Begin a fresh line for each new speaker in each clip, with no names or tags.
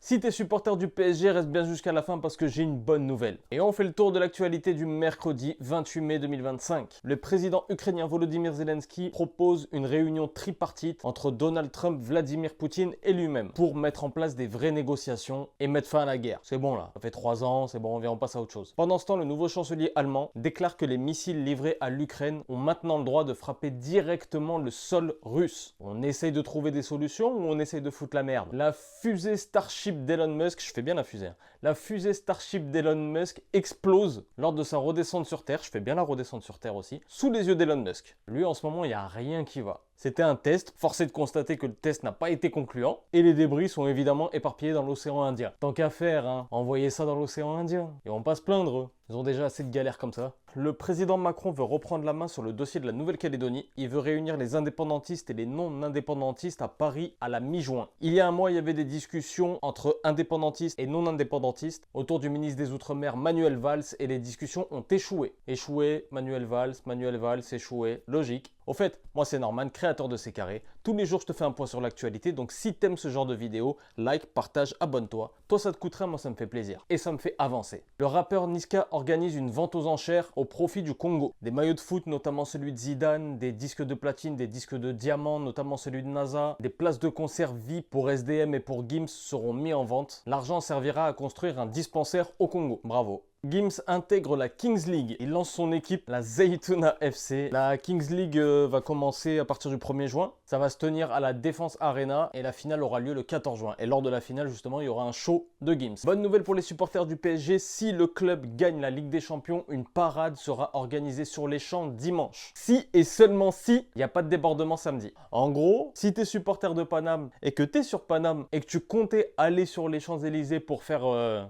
Si t'es supporter du PSG, reste bien jusqu'à la fin parce que j'ai une bonne nouvelle. Et on fait le tour de l'actualité du mercredi 28 mai 2025. Le président ukrainien Volodymyr Zelensky propose une réunion tripartite entre Donald Trump, Vladimir Poutine et lui-même pour mettre en place des vraies négociations et mettre fin à la guerre. C'est bon là, ça fait 3 ans, c'est bon, on passe à autre chose. Pendant ce temps, le nouveau chancelier allemand déclare que les missiles livrés à l'Ukraine ont maintenant le droit de frapper directement le sol russe. On essaye de trouver des solutions ou on essaye de foutre la merde? La fusée Starship d'Elon Musk, je fais bien la fusée, hein. La fusée Starship d'Elon Musk explose lors de sa redescente sur Terre, je fais bien la redescente sur Terre aussi, sous les yeux d'Elon Musk. Lui, en ce moment, il n'y a rien qui va. C'était un test, force est de constater que le test n'a pas été concluant, et les débris sont évidemment éparpillés dans l'océan Indien. Tant qu'à faire, hein, envoyez ça dans l'océan Indien. Et on va pas se plaindre, eux. Ils ont déjà assez de galères comme ça. Le président Macron veut reprendre la main sur le dossier de la Nouvelle-Calédonie. Il veut réunir les indépendantistes et les non-indépendantistes à Paris à la mi-juin. Il y a un mois, il y avait des discussions entre indépendantistes et non-indépendantistes autour du ministre des Outre-mer Manuel Valls et les discussions ont échoué. Échoué, Manuel Valls, échoué, logique. Au fait, moi c'est Norman, créateur de C'est Carré. Tous les jours je te fais un point sur l'actualité, donc si t'aimes ce genre de vidéo, like, partage, abonne-toi. Toi ça te coûte rien, moi ça me fait plaisir. Et ça me fait avancer. Le rappeur Niska organise une vente aux enchères au profit du Congo. Des maillots de foot, notamment celui de Zidane, des disques de platine, des disques de diamant, notamment celui de NASA, des places de concert VIP pour SDM et pour Gims seront mis en vente. L'argent servira à construire un dispensaire au Congo. Bravo. Gims intègre la Kings League. Il lance son équipe, la Zaytouna FC. La Kings League va commencer à partir du 1er juin. Ça va se tenir à la Défense Arena et la finale aura lieu le 14 juin. Et lors de la finale, justement, il y aura un show de Gims. Bonne nouvelle pour les supporters du PSG. Si le club gagne la Ligue des Champions, une parade sera organisée sur les champs dimanche. Si et seulement si, il n'y a pas de débordement samedi. En gros, si tu es supporter de Paname et que tu es sur Paname et que tu comptais aller sur les Champs-Élysées pour faire...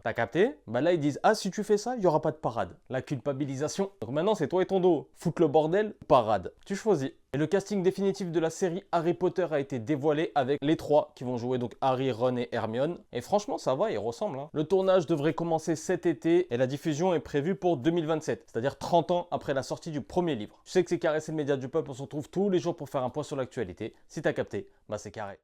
T'as capté? Bah là, ils disent, ah, si tu fais ça, il n'y aura pas de parade. La culpabilisation. Donc maintenant, c'est toi et ton dos. Foutre le bordel, parade. Tu choisis. Et le casting définitif de la série Harry Potter a été dévoilé avec les 3 qui vont jouer, donc Harry, Ron et Hermione. Et franchement, ça va, ils ressemblent, hein. Le tournage devrait commencer cet été et la diffusion est prévue pour 2027, c'est-à-dire 30 ans après la sortie du premier livre. Je sais que C'est Carré, c'est le média du peuple, on se retrouve tous les jours pour faire un point sur l'actualité. Si t'as capté, bah c'est carré.